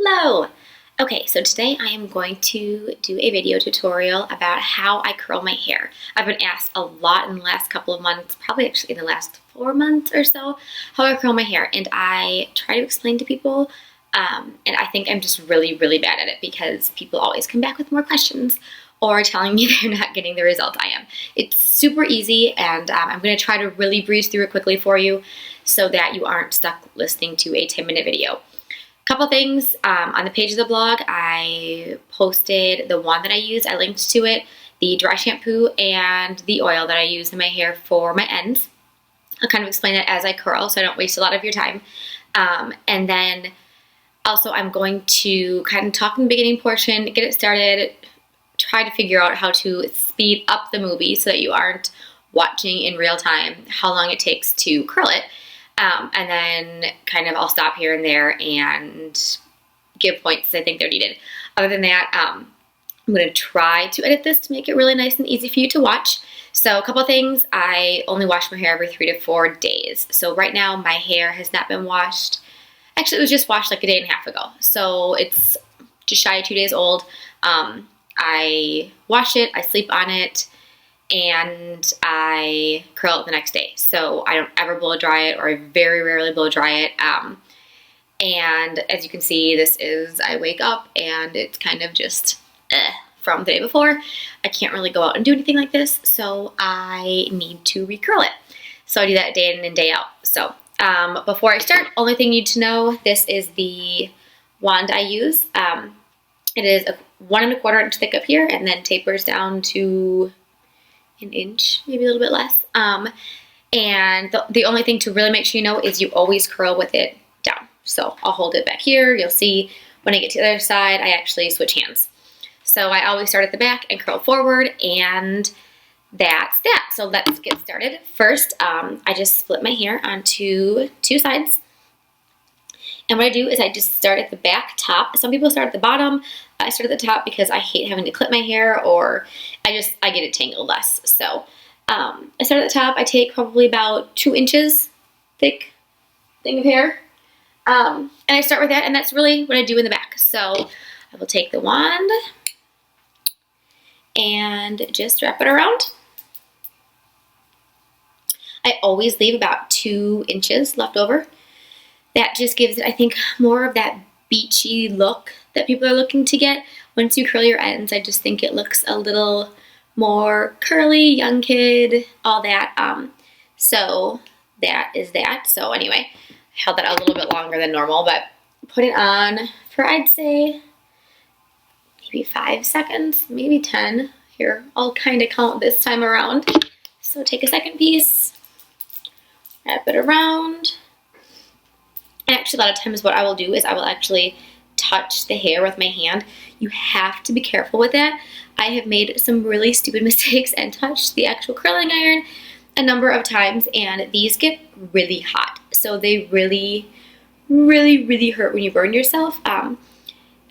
Hello! Okay, so today I am going to do a video tutorial about how I curl my hair. I've been asked a lot in the last couple of months, probably actually in the last 4 months or so, how I curl my hair, and I try to explain to people, and I think I'm just really bad at it because people always come back with more questions or telling me they're not getting the results I am. It's super easy, and I'm going to try to really breeze through it quickly for you so that you aren't stuck listening to a 10-minute video. Couple things, on the page of the blog, I posted the wand that I use. I linked to it, the dry shampoo and the oil that I use in my hair for my ends. I'll kind of explain it as I curl so I don't waste a lot of your time. And then also I'm going to kind of talk in the beginning portion, get it started, try to figure out how to speed up the movie so that you aren't watching in real time how long it takes to curl it. And then kind of I'll stop here and there and give points I think they're needed. Other than that, I'm going to try to edit this to make it really nice and easy for you to watch. So a couple things, I only wash my hair every 3 to 4 days. So right now my hair has not been washed. Actually, it was just washed like a day and a half ago. So it's just shy of 2 days old. I wash it, I sleep on it, and I curl it the next day. So I don't ever blow dry it, or I very rarely blow dry it. And as you can see, this is, I wake up and it's kind of just from the day before. I can't really go out and do anything like this, so I need to recurl it. So I do that day in and day out. So before I start, only thing you need to know, this is the wand I use. It is a 1 1/4 inch thick up here and then tapers down to an inch, maybe a little bit less. And the only thing to really make sure you know is you always curl with it down. So I'll hold it back here. You'll see when I get to the other side, I actually switch hands. So I always start at the back and curl forward, and that's that. So let's get started. First, I just split my hair onto 2 sides. And what I do is I just start at the back top. Some people start at the bottom. I start at the top because I hate having to clip my hair, or I get it tangled less. So I start at the top. I take probably about 2 inches thick thing of hair. And I start with that, and that's really what I do in the back. So I will take the wand and just wrap it around. I always leave about 2 inches left over. That just gives it, I think, more of that beachy look that people are looking to get. Once you curl your ends, I just think it looks a little more curly, young kid, all that. So that is that. So anyway, I held that a little bit longer than normal, but put it on for, I'd say, maybe 5 seconds, maybe 10. Here, I'll kind of count this time around. So take a second piece, wrap it around. And actually, a lot of times what I will do is I will actually touch the hair with my hand. You have to be careful with that. I have made some really stupid mistakes and touched the actual curling iron a number of times, and these get really hot. So they really hurt when you burn yourself.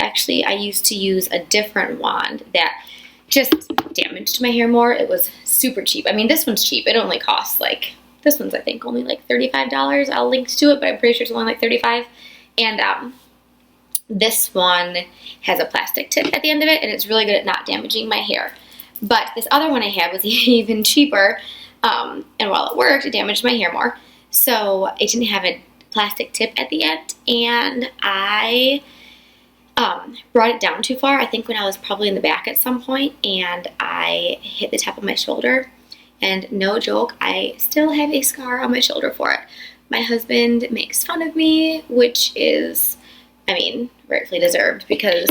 Actually, I used to use a different wand that just damaged my hair more. It was super cheap. I mean, this one's cheap. It only costs like, this one's I think only like $35. I'll link to it, but I'm pretty sure it's only like $35. And this one has a plastic tip at the end of it, and it's really good at not damaging my hair. But this other one I had was even cheaper, and while it worked, it damaged my hair more. So it didn't have a plastic tip at the end, and I brought it down too far. I think when I was probably in the back at some point, and I hit the top of my shoulder. And no joke, I still have a scar on my shoulder for it. My husband makes fun of me, which is, I mean, rightfully deserved, because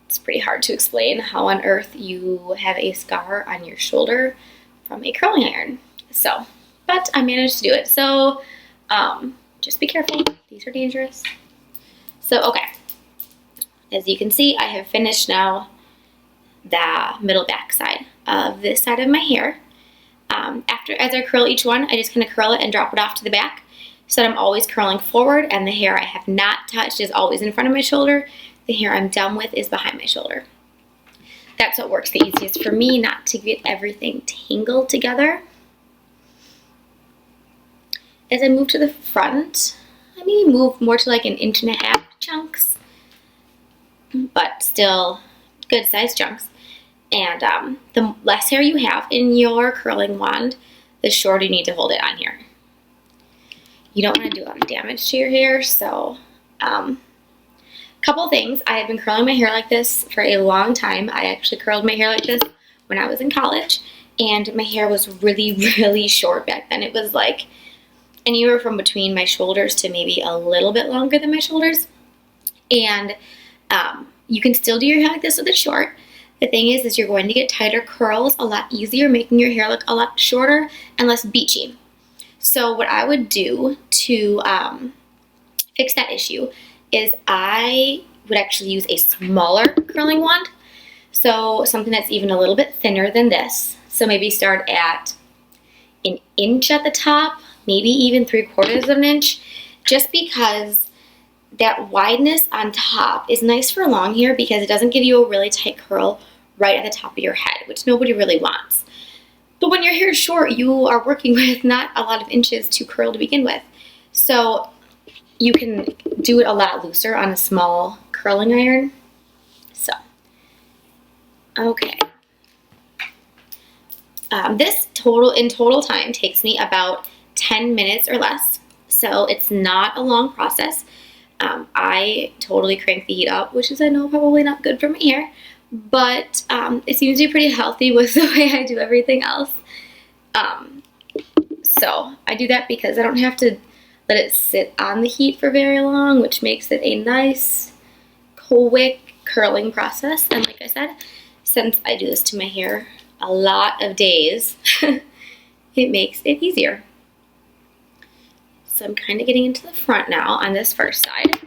it's pretty hard to explain how on earth you have a scar on your shoulder from a curling iron. So, but I managed to do it. So, just be careful. These are dangerous. So, okay. As you can see, I have finished now the middle back side of this side of my hair. As I curl each one, I just kind of curl it and drop it off to the back so that I'm always curling forward, and the hair I have not touched is always in front of my shoulder. The hair I'm done with is behind my shoulder. That's what works the easiest for me, not to get everything tangled together. As I move to the front, I maybe move more to like 1.5 inch chunks but still good sized chunks. And the less hair you have in your curling wand, the shorter you need to hold it on here. You don't want to do a lot of damage to your hair, so couple things. I have been curling my hair like this for a long time. I actually curled my hair like this when I was in college, and my hair was really, really short back then. It was like anywhere from between my shoulders to maybe a little bit longer than my shoulders. And you can still do your hair like this with it short. The thing is you're going to get tighter curls a lot easier, making your hair look a lot shorter and less beachy. So what I would do to fix that issue is I would actually use a smaller curling wand. So something that's even a little bit thinner than this. So maybe start at an inch at the top, maybe even 3/4 of an inch, just because that wideness on top is nice for long hair because it doesn't give you a really tight curl right at the top of your head, which nobody really wants. But when your hair is short, you are working with not a lot of inches to curl to begin with. So you can do it a lot looser on a small curling iron. So, okay. This in total time takes me about 10 minutes or less. So it's not a long process. I totally crank the heat up, which is, I know, probably not good for my hair, but it seems to be pretty healthy with the way I do everything else. So I do that because I don't have to let it sit on the heat for very long, which makes it a nice, quick curling process. And like I said, since I do this to my hair a lot of days, it makes it easier. So I'm kind of getting into the front now on this first side.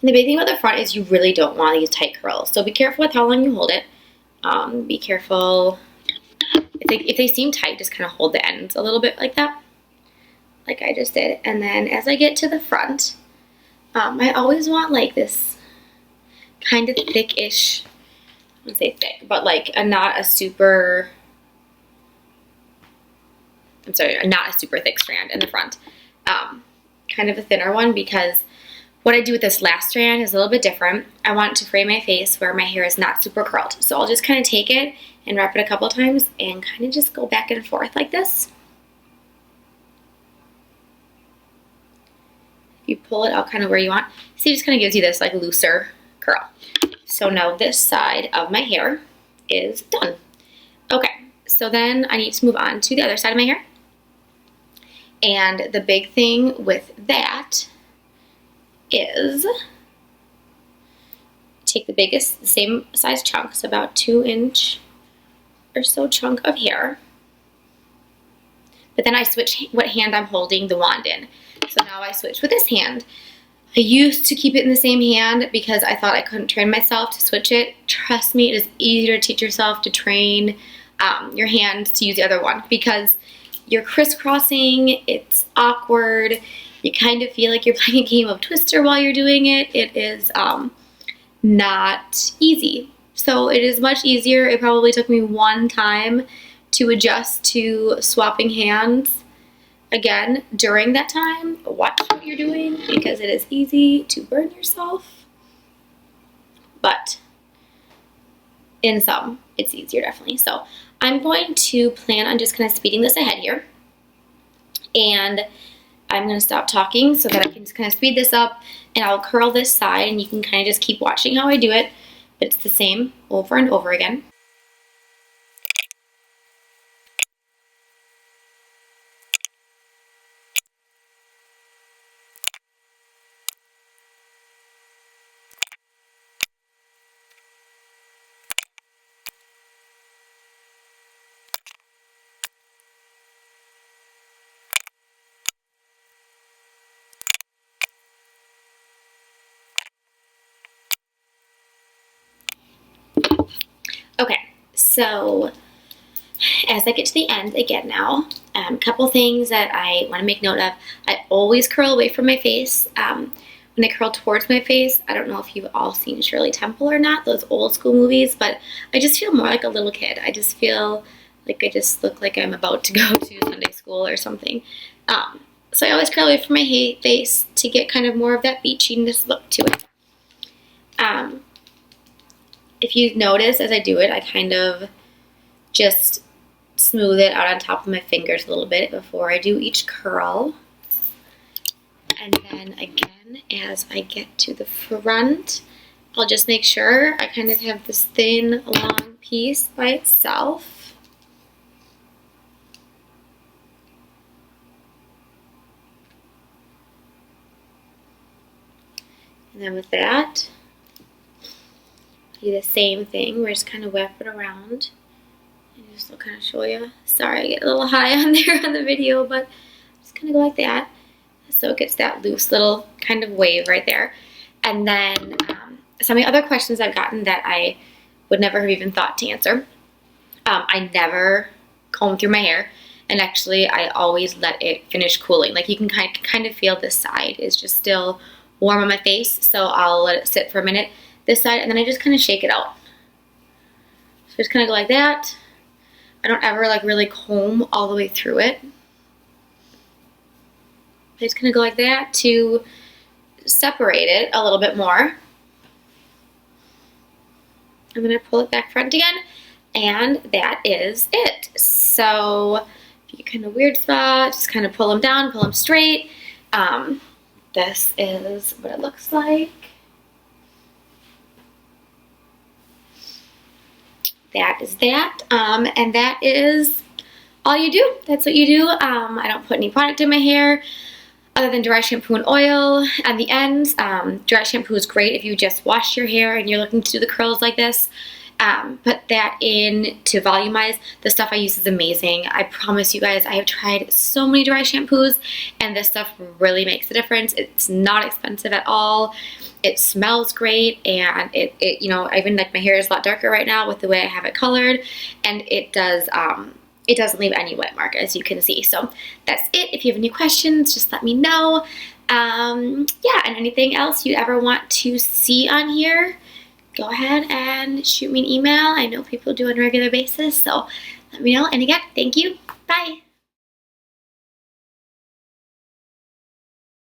And the big thing about the front is you really don't want these tight curls. So be careful with how long you hold it. Be careful. If they seem tight, just kind of hold the ends a little bit like that, like I just did. And then as I get to the front, I always want like this kind of thick-ish, I wouldn't say thick, but like not a super thick strand in the front. Kind of a thinner one, because what I do with this last strand is a little bit different. I want to frame my face where my hair is not super curled. So I'll just kind of take it and wrap it a couple times and kind of just go back and forth like this. You pull it out kind of where you want. See, it just kind of gives you this like looser curl. So now this side of my hair is done. Okay, so then I need to move on to the other side of my hair. And the big thing with that is take the same size chunk, so about 2-inch or so chunk of hair. But then I switch what hand I'm holding the wand in. So now I switch with this hand. I used to keep it in the same hand because I thought I couldn't train myself to switch it. Trust me, it is easier to teach yourself to train your hand to use the other one, because you're crisscrossing, it's awkward, you kind of feel like you're playing a game of Twister while you're doing it. It is not easy. So it is much easier. It probably took me one time to adjust to swapping hands. Again, during that time, watch what you're doing because it is easy to burn yourself. But in some, it's easier definitely. So I'm going to plan on just kind of speeding this ahead here. And I'm going to stop talking so that I can just kind of speed this up, and I'll curl this side and you can kind of just keep watching how I do it. But it's the same over and over again. Okay, so as I get to the end again now, a couple things that I want to make note of. I always curl away from my face. when I curl towards my face, I don't know if you've all seen Shirley Temple or not, those old school movies, but I just feel more like a little kid. I just feel like I just look like I'm about to go to Sunday school or something. So I always curl away from my face to get kind of more of that beachiness look to it. If you notice as I do it, I kind of just smooth it out on top of my fingers a little bit before I do each curl. And then again, as I get to the front, I'll just make sure I kind of have this thin, long piece by itself. And then with that, do the same thing. We're just kind of wrap it around. And just will kind of show you. Sorry, I get a little high on there on the video, but just kind of go like that. So it gets that loose little kind of wave right there. And then some of the other questions I've gotten that I would never have even thought to answer. I never comb through my hair. And actually, I always let it finish cooling. Like you can kind of feel this side is just still warm on my face, so I'll let it sit for a minute this side, and then I just kind of shake it out. So just kind of go like that. I don't ever like really comb all the way through it. I just kind of go like that to separate it a little bit more. And then I pull it back front again, and that is it. So if you get kind of weird spots, just kind of pull them down, pull them straight. This is what it looks like. That is that, and that is all you do. That's what you do. I don't put any product in my hair other than dry shampoo and oil on the ends. Dry shampoo is great if you just wash your hair and you're looking to do the curls like this. Put that in to volumize. The stuff I use is amazing. I promise you guys, I have tried so many dry shampoos and this stuff really makes a difference. It's not expensive at all. It smells great, and it you know, I even like my hair is a lot darker right now with the way I have it colored, and it doesn't leave any wet mark, as you can see. So that's it. If you have any questions, just let me know. Yeah, and anything else you ever want to see on here, go ahead and shoot me an email. I know people do on a regular basis, so let me know. And again, thank you. Bye.